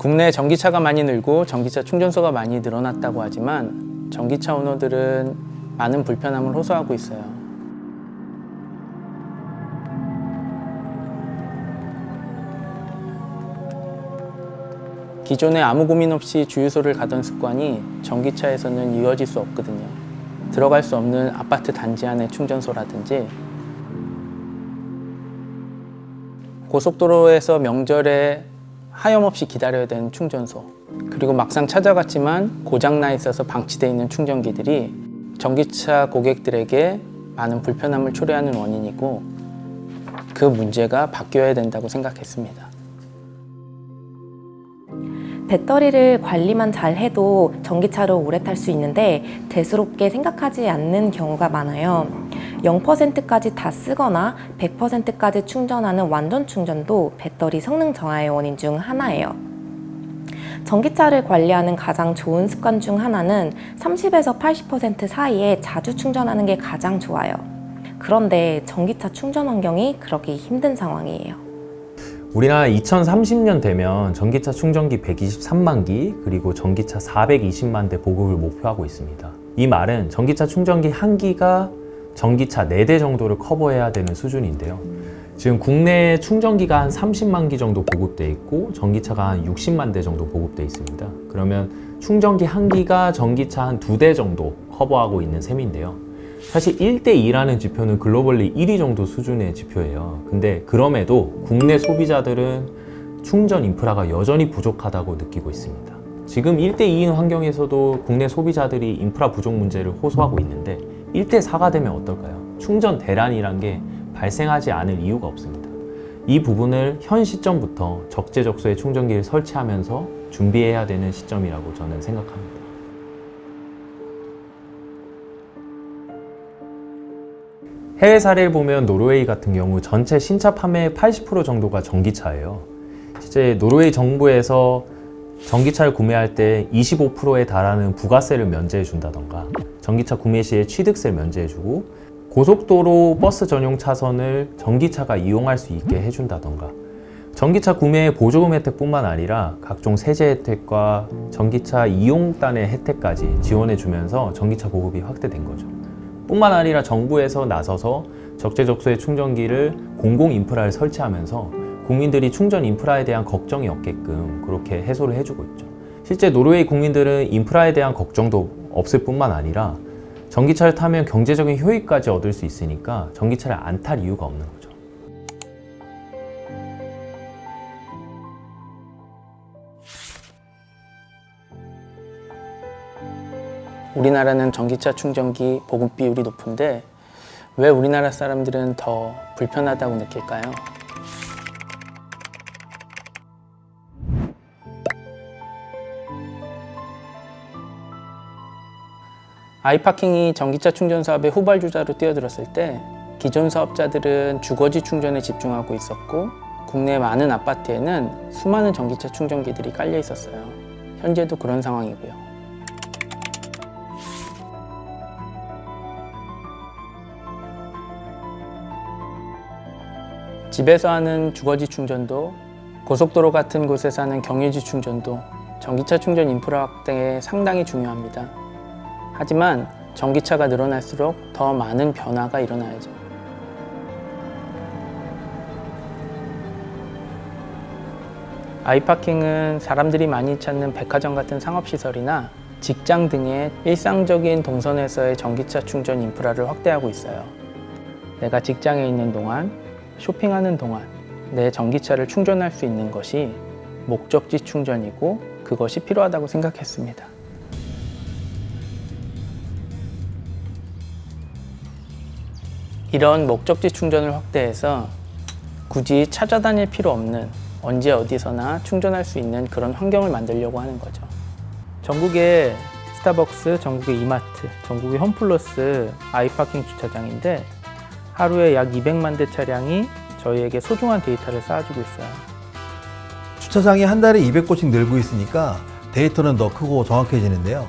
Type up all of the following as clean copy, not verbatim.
국내 전기차가 많이 늘고 전기차 충전소가 많이 늘어났다고 하지만 전기차 오너들은 많은 불편함을 호소하고 있어요. 기존에 아무 고민 없이 주유소를 가던 습관이 전기차에서는 이어질 수 없거든요. 들어갈 수 없는 아파트 단지 안의 충전소라든지 고속도로에서 명절에 하염없이 기다려야 되는 충전소, 그리고 막상 찾아갔지만 고장나 있어서 방치되어 있는 충전기들이 전기차 고객들에게 많은 불편함을 초래하는 원인이고, 그 문제가 바뀌어야 된다고 생각했습니다. 배터리를 관리만 잘 해도 전기차로 오래 탈 수 있는데 대수롭게 생각하지 않는 경우가 많아요. 0%까지 다 쓰거나 100%까지 충전하는 완전 충전도 배터리 성능 저하의 원인 중 하나예요. 전기차를 관리하는 가장 좋은 습관 중 하나는 30에서 80% 사이에 자주 충전하는 게 가장 좋아요. 그런데 전기차 충전 환경이 그렇게 힘든 상황이에요. 우리나라 2030년 되면 전기차 충전기 123만 기, 그리고 전기차 420만 대 보급을 목표하고 있습니다. 이 말은 전기차 충전기 한 기가 전기차 4대 정도를 커버해야 되는 수준인데요. 지금 국내에 충전기가 한 30만 기 정도 보급되어 있고 전기차가 한 60만 대 정도 보급되어 있습니다. 그러면 충전기 한 기가 전기차 한 2대 정도 커버하고 있는 셈인데요. 사실 1대2라는 지표는 글로벌리 1위 정도 수준의 지표예요. 근데 그럼에도 국내 소비자들은 충전 인프라가 여전히 부족하다고 느끼고 있습니다. 지금 1대2인 환경에서도 국내 소비자들이 인프라 부족 문제를 호소하고 있는데 1대4가 되면 어떨까요? 충전 대란이란 게 발생하지 않을 이유가 없습니다. 이 부분을 현 시점부터 적재적소에 충전기를 설치하면서 준비해야 되는 시점이라고 저는 생각합니다. 해외 사례를 보면 노르웨이 같은 경우 전체 신차 판매의 80% 정도가 전기차예요. 실제 노르웨이 정부에서 전기차를 구매할 때 25%에 달하는 부가세를 면제해 준다던가, 전기차 구매 시에 취득세를 면제해 주고, 고속도로 버스 전용 차선을 전기차가 이용할 수 있게 해준다던가, 전기차 구매 보조금 혜택뿐만 아니라 각종 세제 혜택과 전기차 이용단의 혜택까지 지원해 주면서 전기차 보급이 확대된 거죠. 뿐만 아니라 정부에서 나서서 적재적소에 충전기를 공공 인프라를 설치하면서 국민들이 충전 인프라에 대한 걱정이 없게끔 그렇게 해소를 해주고 있죠. 실제 노르웨이 국민들은 인프라에 대한 걱정도 없을 뿐만 아니라 전기차를 타면 경제적인 효益까지 얻을 수 있으니까 전기차를 안 탈 이유가 없는 거죠. 우리나라는 전기차 충전기 보급 비율이 높은데 왜 우리나라 사람들은 더 불편하다고 느낄까요? 아이파킹이 전기차 충전 사업의 후발주자로 뛰어들었을 때 기존 사업자들은 주거지 충전에 집중하고 있었고, 국내 많은 아파트에는 수많은 전기차 충전기들이 깔려 있었어요. 현재도 그런 상황이고요. 집에서 하는 주거지 충전도, 고속도로 같은 곳에서 하는 경유지 충전도 전기차 충전 인프라 확대에 상당히 중요합니다. 하지만 전기차가 늘어날수록 더 많은 변화가 일어나야죠. 아이파킹은 사람들이 많이 찾는 백화점 같은 상업시설이나 직장 등의 일상적인 동선에서의 전기차 충전 인프라를 확대하고 있어요. 내가 직장에 있는 동안, 쇼핑하는 동안 내 전기차를 충전할 수 있는 것이 목적지 충전이고, 그것이 필요하다고 생각했습니다. 이런 목적지 충전을 확대해서 굳이 찾아다닐 필요 없는, 언제 어디서나 충전할 수 있는 그런 환경을 만들려고 하는 거죠. 전국에 스타벅스, 전국의 이마트, 전국의 홈플러스 아이파킹 주차장인데 하루에 약 200만 대 차량이 저희에게 소중한 데이터를 쌓아주고 있어요. 주차장이 한 달에 200곳씩 늘고 있으니까 데이터는 더 크고 정확해지는데요.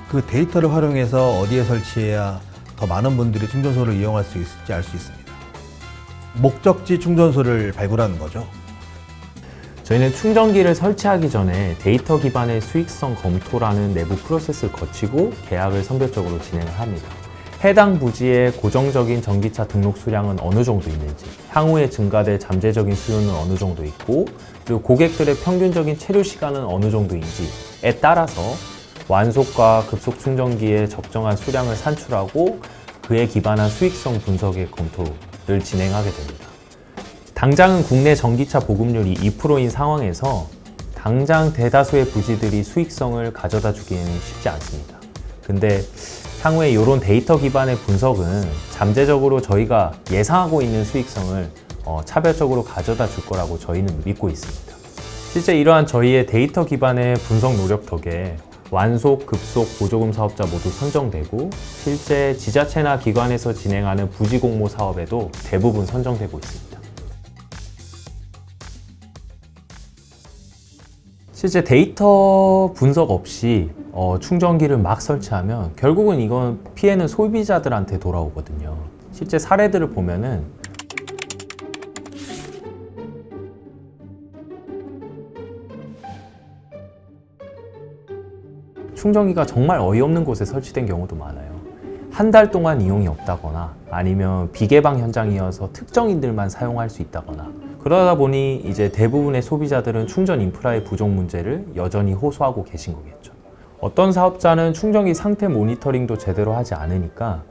그 데이터를 활용해서 어디에 설치해야 더 많은 분들이 충전소를 이용할 수 있을지 알 수 있습니다. 목적지 충전소를 발굴하는 거죠. 저희는 충전기를 설치하기 전에 데이터 기반의 수익성 검토라는 내부 프로세스를 거치고 계약을 선별적으로 진행을 합니다. 해당 부지의 고정적인 전기차 등록 수량은 어느 정도 있는지, 향후에 증가될 잠재적인 수요는 어느 정도 있고, 그리고 고객들의 평균적인 체류 시간은 어느 정도인지에 따라서 완속과 급속 충전기의 적정한 수량을 산출하고 그에 기반한 수익성 분석의 검토를 진행하게 됩니다. 당장은 국내 전기차 보급률이 2%인 상황에서 당장 대다수의 부지들이 수익성을 가져다 주기에는 쉽지 않습니다. 근데 향후에 이런 데이터 기반의 분석은 잠재적으로 저희가 예상하고 있는 수익성을 차별적으로 가져다 줄 거라고 저희는 믿고 있습니다. 실제 이러한 저희의 데이터 기반의 분석 노력 덕에 완속, 급속, 보조금 사업자 모두 선정되고 실제 지자체나 기관에서 진행하는 부지 공모 사업에도 대부분 선정되고 있습니다. 실제 데이터 분석 없이 충전기를 막 설치하면 결국은 이건 피해는 소비자들한테 돌아오거든요. 실제 사례들을 보면은 충전기가 정말 어이없는 곳에 설치된 경우도 많아요. 한 달 동안 이용이 없다거나 아니면 비개방 현장이어서 특정인들만 사용할 수 있다거나 그러다 보니 이제 대부분의 소비자들은 충전 인프라의 부족 문제를 여전히 호소하고 계신 거겠죠. 어떤 사업자는 충전기 상태 모니터링도 제대로 하지 않으니까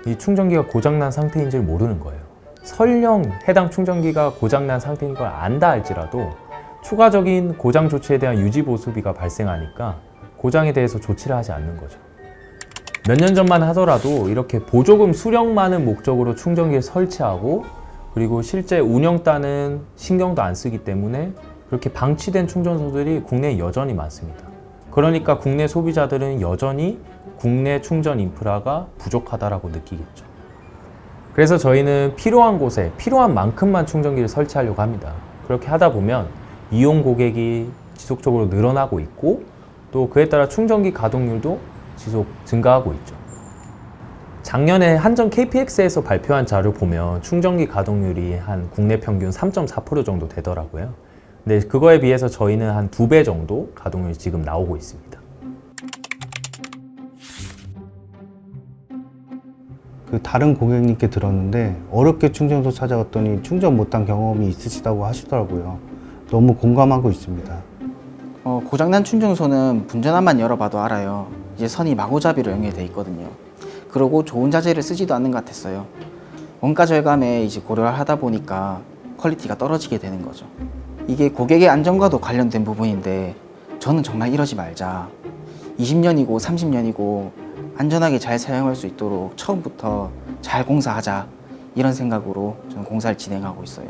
이 충전기가 고장난 상태인지를 모르는 거예요. 설령 해당 충전기가 고장난 상태인 걸 안다 할지라도 추가적인 고장 조치에 대한 유지 보수비가 발생하니까 고장에 대해서 조치를 하지 않는 거죠. 몇 년 전만 하더라도 이렇게 보조금 수령만을 목적으로 충전기를 설치하고 그리고 실제 운영단은 신경도 안 쓰기 때문에 그렇게 방치된 충전소들이 국내에 여전히 많습니다. 그러니까 국내 소비자들은 여전히 국내 충전 인프라가 부족하다라고 느끼겠죠. 그래서 저희는 필요한 곳에 필요한 만큼만 충전기를 설치하려고 합니다. 그렇게 하다 보면 이용 고객이 지속적으로 늘어나고 있고 또 그에 따라 충전기 가동률도 지속 증가하고 있죠. 작년에 한전 KPX에서 발표한 자료 보면 충전기 가동률이 한 국내 평균 3.4% 정도 되더라고요. 근데 그거에 비해서 저희는 한 2배 정도 가동률이 지금 나오고 있습니다. 다른 고객님께 들었는데 어렵게 충전소 찾아갔더니 충전 못한 경험이 있으시다고 하시더라고요. 너무 공감하고 있습니다. 고장난 충전소는 분전환만 열어봐도 알아요. 이제 선이 마구잡이로 연결돼 있거든요. 그리고 좋은 자재를 쓰지도 않는 것 같았어요. 원가 절감에 이제 고려를 하다 보니까 퀄리티가 떨어지게 되는 거죠. 이게 고객의 안전과도 관련된 부분인데 저는 정말 이러지 말자. 20년이고 30년이고 안전하게 잘 사용할 수 있도록 처음부터 잘 공사하자. 이런 생각으로 저는 공사를 진행하고 있어요.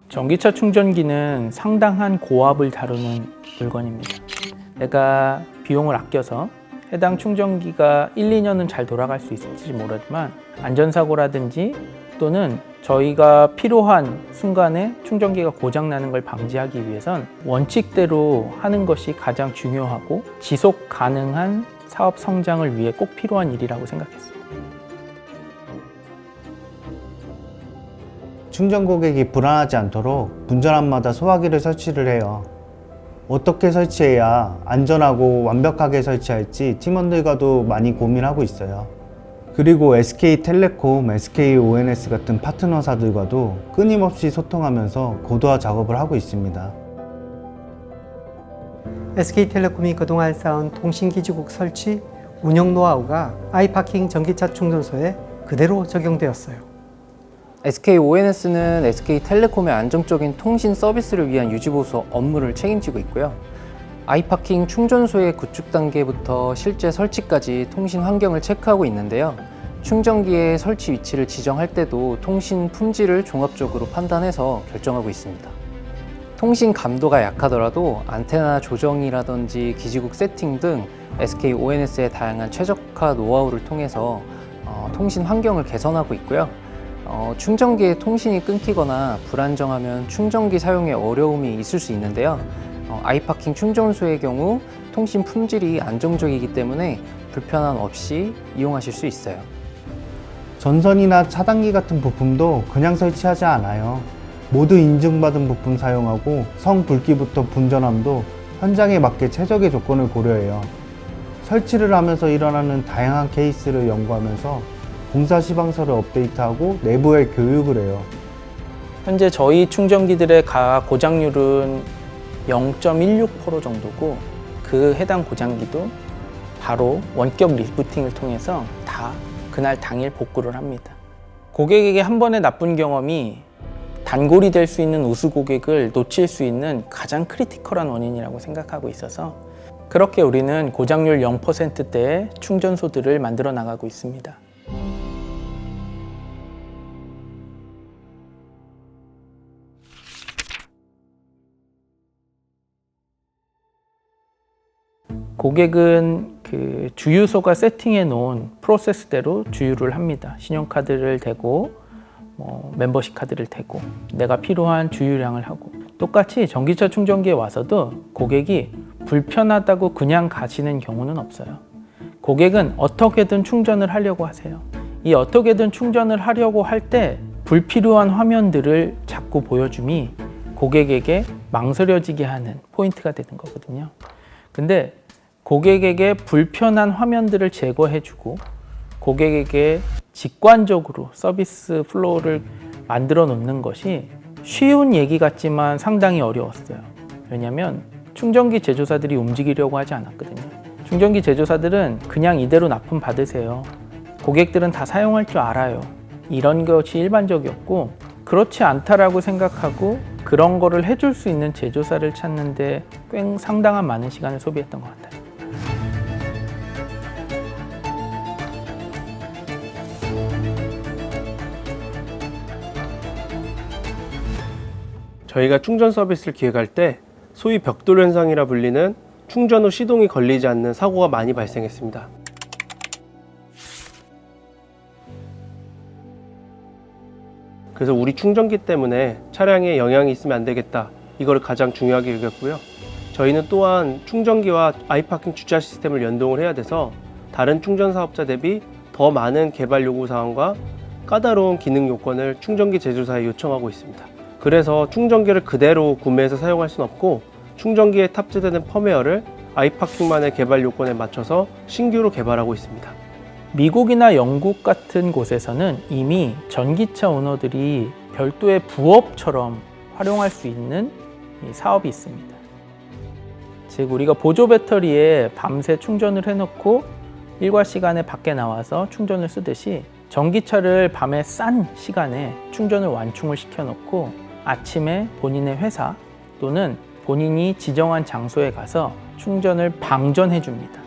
전기차 충전기는 상당한 고압을 다루는 물건입니다. 내가 비용을 아껴서 해당 충전기가 1, 2년은 잘 돌아갈 수 있을지 모르지만 안전사고라든지 또는 저희가 필요한 순간에 충전기가 고장나는 걸 방지하기 위해선 원칙대로 하는 것이 가장 중요하고 지속 가능한 사업 성장을 위해 꼭 필요한 일이라고 생각했습니다. 충전 고객이 불안하지 않도록 분전환마다 소화기를 설치를 해요. 어떻게 설치해야 안전하고 완벽하게 설치할지 팀원들과도 많이 고민하고 있어요. 그리고 SK텔레콤, SKONS 같은 파트너사들과도 끊임없이 소통하면서 고도화 작업을 하고 있습니다. SK텔레콤이 그동안 쌓은 통신기지국 설치, 운영 노하우가 아이파킹 전기차 충전소에 그대로 적용되었어요. SKONS는 SK텔레콤의 안정적인 통신 서비스를 위한 유지보수 업무를 책임지고 있고요. 아이파킹 충전소의 구축 단계부터 실제 설치까지 통신 환경을 체크하고 있는데요. 충전기의 설치 위치를 지정할 때도 통신 품질을 종합적으로 판단해서 결정하고 있습니다. 통신 감도가 약하더라도 안테나 조정이라든지 기지국 세팅 등 SKONS의 다양한 최적화 노하우를 통해서 통신 환경을 개선하고 있고요. 충전기의 통신이 끊기거나 불안정하면 충전기 사용에 어려움이 있을 수 있는데요. 아이파킹 충전소의 경우 통신 품질이 안정적이기 때문에 불편함 없이 이용하실 수 있어요. 전선이나 차단기 같은 부품도 그냥 설치하지 않아요. 모두 인증받은 부품 사용하고 성불기부터 분전함도 현장에 맞게 최적의 조건을 고려해요. 설치를 하면서 일어나는 다양한 케이스를 연구하면서 공사 시방서를 업데이트하고 내부에 교육을 해요. 현재 저희 충전기들의 고장률은 0.16% 정도고 그 해당 고장기도 바로 원격 리부팅을 통해서 다 그날 당일 복구를 합니다. 고객에게 한 번의 나쁜 경험이 단골이 될 수 있는 우수 고객을 놓칠 수 있는 가장 크리티컬한 원인이라고 생각하고 있어서 그렇게 우리는 고장률 0%대의 충전소들을 만들어 나가고 있습니다. 고객은 그 주유소가 세팅해 놓은 프로세스대로 주유를 합니다. 신용카드를 대고 멤버십 카드를 대고 내가 필요한 주유량을 하고, 똑같이 전기차 충전기에 와서도 고객이 불편하다고 그냥 가시는 경우는 없어요. 고객은 어떻게든 충전을 하려고 하세요. 이 어떻게든 충전을 하려고 할 때 불필요한 화면들을 자꾸 보여줌이 고객에게 망설여지게 하는 포인트가 되는 거거든요. 근데 고객에게 불편한 화면들을 제거해주고 고객에게 직관적으로 서비스 플로우를 만들어 놓는 것이 쉬운 얘기 같지만 상당히 어려웠어요. 왜냐하면 충전기 제조사들이 움직이려고 하지 않았거든요. 충전기 제조사들은 그냥 이대로 납품 받으세요. 고객들은 다 사용할 줄 알아요. 이런 것이 일반적이었고, 그렇지 않다라고 생각하고 그런 거를 해줄 수 있는 제조사를 찾는데 꽤 상당한 많은 시간을 소비했던 것 같아요. 저희가 충전 서비스를 기획할 때 소위 벽돌 현상이라 불리는 충전 후 시동이 걸리지 않는 사고가 많이 발생했습니다. 그래서 우리 충전기 때문에 차량에 영향이 있으면 안 되겠다, 이걸 가장 중요하게 여겼고요. 저희는 또한 충전기와 아이파킹 주차 시스템을 연동을 해야 돼서 다른 충전 사업자 대비 더 많은 개발 요구 사항과 까다로운 기능 요건을 충전기 제조사에 요청하고 있습니다. 그래서 충전기를 그대로 구매해서 사용할 수는 없고, 충전기에 탑재되는 펌웨어를 아이파킹만의 개발 요건에 맞춰서 신규로 개발하고 있습니다. 미국이나 영국 같은 곳에서는 이미 전기차 오너들이 별도의 부업처럼 활용할 수 있는 사업이 있습니다. 즉, 우리가 보조 배터리에 밤새 충전을 해놓고 일과 시간에 밖에 나와서 충전을 쓰듯이 전기차를 밤에 싼 시간에 충전을 완충을 시켜놓고 아침에 본인의 회사 또는 본인이 지정한 장소에 가서 충전을 방전해 줍니다.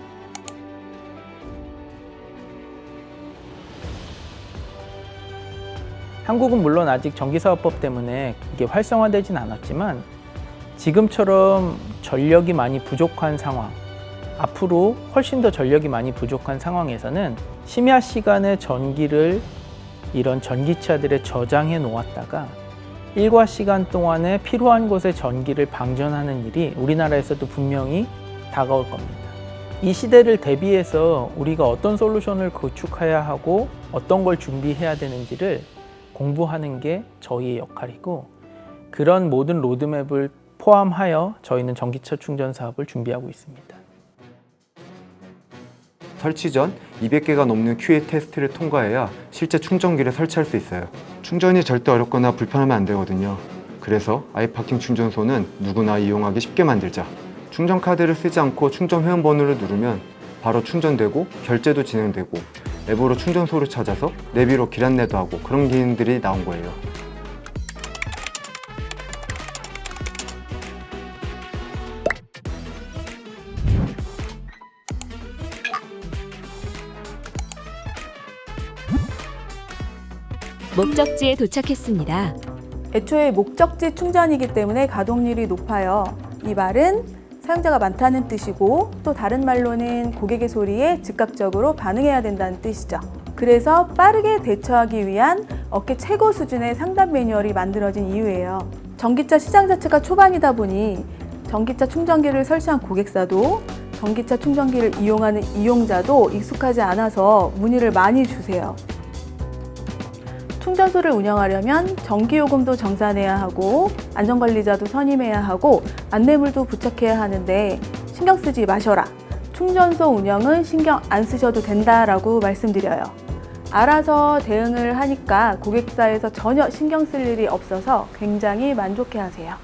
한국은 물론 아직 전기사업법 때문에 이게 활성화되진 않았지만 지금처럼 전력이 많이 부족한 상황, 앞으로 훨씬 더 전력이 많이 부족한 상황에서는 심야 시간에 전기를 이런 전기차들에 저장해 놓았다가 일과 시간 동안에 필요한 곳에 전기를 방전하는 일이 우리나라에서도 분명히 다가올 겁니다. 이 시대를 대비해서 우리가 어떤 솔루션을 구축해야 하고 어떤 걸 준비해야 되는지를 공부하는 게 저희의 역할이고, 그런 모든 로드맵을 포함하여 저희는 전기차 충전 사업을 준비하고 있습니다. 설치 전 200개가 넘는 QA 테스트를 통과해야 실제 충전기를 설치할 수 있어요. 충전이 절대 어렵거나 불편하면 안 되거든요. 그래서 아이파킹 충전소는 누구나 이용하기 쉽게 만들자. 충전 카드를 쓰지 않고 충전 회원번호를 누르면 바로 충전되고 결제도 진행되고 앱으로 충전소를 찾아서 내비로 길 안내도 하고 그런 기능들이 나온 거예요. 목적지에 도착했습니다. 애초에 목적지 충전이기 때문에 가동률이 높아요. 이 말은 사용자가 많다는 뜻이고, 또 다른 말로는 고객의 소리에 즉각적으로 반응해야 된다는 뜻이죠. 그래서 빠르게 대처하기 위한 업계 최고 수준의 상담 매뉴얼이 만들어진 이유예요. 전기차 시장 자체가 초반이다 보니 전기차 충전기를 설치한 고객사도 전기차 충전기를 이용하는 이용자도 익숙하지 않아서 문의를 많이 주세요. 충전소를 운영하려면 전기요금도 정산해야 하고 안전관리자도 선임해야 하고 안내물도 부착해야 하는데 신경 쓰지 마셔라. 충전소 운영은 신경 안 쓰셔도 된다라고 말씀드려요. 알아서 대응을 하니까 고객사에서 전혀 신경 쓸 일이 없어서 굉장히 만족해 하세요.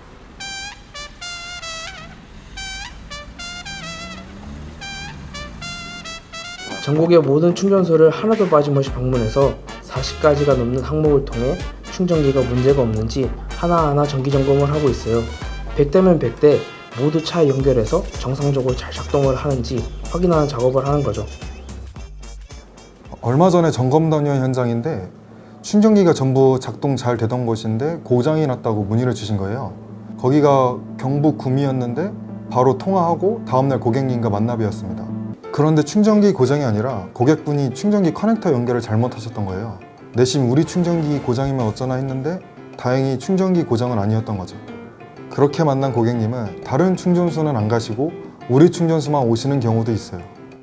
전국의 모든 충전소를 하나도 빠짐없이 방문해서 40가지가 넘는 항목을 통해 충전기가 문제가 없는지 하나하나 정기 점검을 하고 있어요. 100대면 100대 모두 차에 연결해서 정상적으로 잘 작동을 하는지 확인하는 작업을 하는 거죠. 얼마 전에 점검 다녀온 현장인데 충전기가 전부 작동 잘 되던 곳인데 고장이 났다고 문의를 주신 거예요. 거기가 경북 구미였는데 바로 통화하고 다음날 고객님과 만나뵈었습니다. 그런데 충전기 고장이 아니라 고객분이 충전기 커넥터 연결을 잘못하셨던 거예요. 내심 우리 충전기 고장이면 어쩌나 했는데 다행히 충전기 고장은 아니었던 거죠. 그렇게 만난 고객님은 다른 충전소는 안 가시고 우리 충전소만 오시는 경우도 있어요.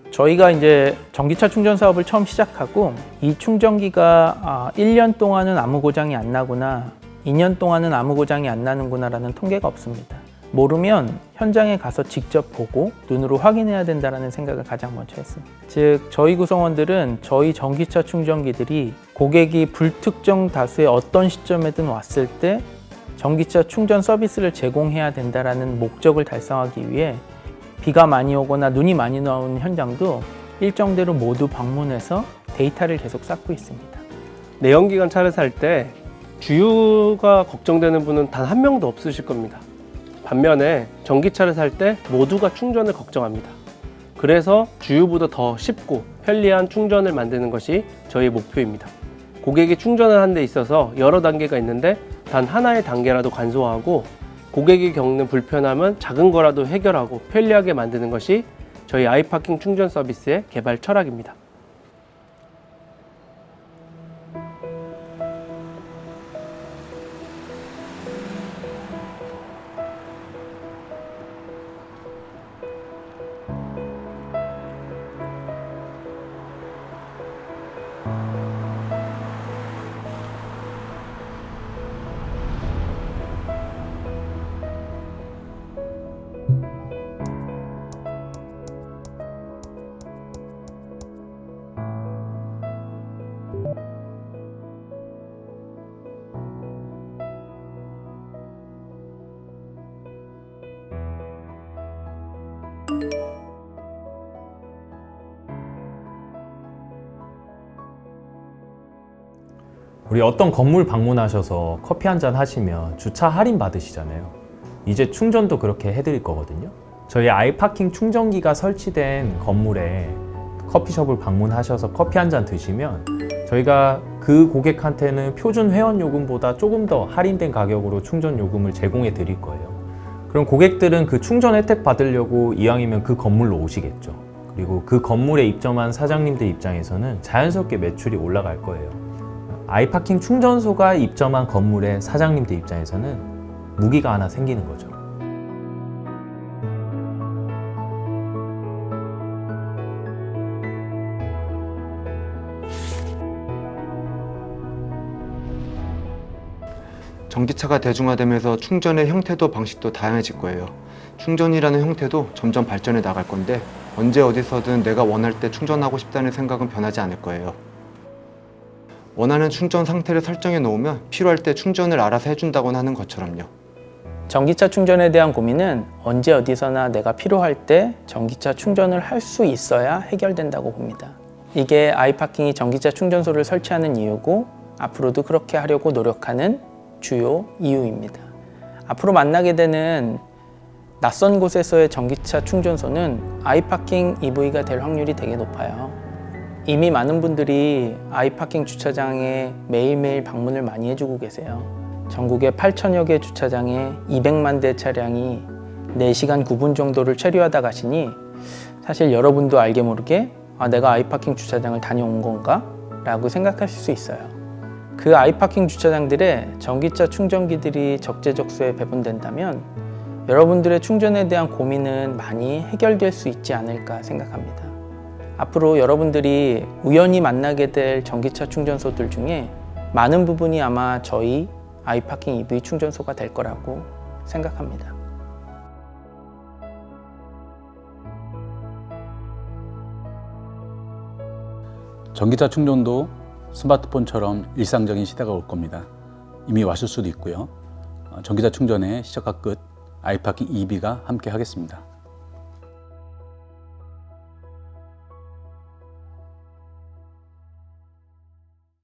저희가 이제 전기차 충전 사업을 처음 시작하고 이 충전기가 1년 동안은 아무 고장이 안 나구나, 2년 동안은 아무 고장이 안 나는구나라는 통계가 없습니다. 모르면 현장에 가서 직접 보고 눈으로 확인해야 된다는 생각을 가장 먼저 했습니다. 즉 저희 구성원들은 저희 전기차 충전기들이 고객이 불특정 다수의 어떤 시점에든 왔을 때 전기차 충전 서비스를 제공해야 된다는 목적을 달성하기 위해 비가 많이 오거나 눈이 많이 나오는 현장도 일정대로 모두 방문해서 데이터를 계속 쌓고 있습니다. 내연기관 차를 살 때 주유가 걱정되는 분은 단 한 명도 없으실 겁니다. 반면에 전기차를 살 때 모두가 충전을 걱정합니다. 그래서 주유보다 더 쉽고 편리한 충전을 만드는 것이 저희 목표입니다. 고객이 충전을 하는 데 있어서 여러 단계가 있는데 단 하나의 단계라도 간소화하고 고객이 겪는 불편함은 작은 거라도 해결하고 편리하게 만드는 것이 저희 아이파킹 충전 서비스의 개발 철학입니다. 우리 어떤 건물 방문하셔서 커피 한잔 하시면 주차 할인 받으시잖아요. 이제 충전도 그렇게 해드릴 거거든요. 저희 아이파킹 충전기가 설치된 건물에 커피숍을 방문하셔서 커피 한잔 드시면 저희가 그 고객한테는 표준 회원 요금보다 조금 더 할인된 가격으로 충전 요금을 제공해 드릴 거예요. 그럼 고객들은 그 충전 혜택 받으려고 이왕이면 그 건물로 오시겠죠. 그리고 그 건물에 입점한 사장님들 입장에서는 자연스럽게 매출이 올라갈 거예요. 아이파킹 충전소가 입점한 건물의 사장님들 입장에서는 무기가 하나 생기는 거죠. 전기차가 대중화되면서 충전의 형태도 방식도 다양해질 거예요. 충전이라는 형태도 점점 발전해 나갈 건데 언제 어디서든 내가 원할 때 충전하고 싶다는 생각은 변하지 않을 거예요. 원하는 충전 상태를 설정해 놓으면 필요할 때 충전을 알아서 해준다고 하는 것처럼요. 전기차 충전에 대한 고민은 언제 어디서나 내가 필요할 때 전기차 충전을 할 수 있어야 해결된다고 봅니다. 이게 아이파킹이 전기차 충전소를 설치하는 이유고 앞으로도 그렇게 하려고 노력하는 주요 이유입니다. 앞으로 만나게 되는 낯선 곳에서의 전기차 충전소는 아이파킹 EV가 될 확률이 되게 높아요. 이미 많은 분들이 아이파킹 주차장에 매일매일 방문을 많이 해주고 계세요. 전국에 8천여 개 주차장에 200만 대 차량이 4시간 9분 정도를 체류하다 가시니 사실 여러분도 알게 모르게 내가 아이파킹 주차장을 다녀온 건가? 라고 생각하실 수 있어요. 그 아이파킹 주차장들에 전기차 충전기들이 적재적소에 배분된다면 여러분들의 충전에 대한 고민은 많이 해결될 수 있지 않을까 생각합니다. 앞으로 여러분들이 우연히 만나게 될 전기차 충전소들 중에 많은 부분이 아마 저희 아이파킹 EV 충전소가 될 거라고 생각합니다. 전기차 충전도 스마트폰처럼 일상적인 시대가 올 겁니다. 이미 왔을 수도 있고요. 전기차 충전의 시작과 끝, 아이파킹 EV가 함께 하겠습니다.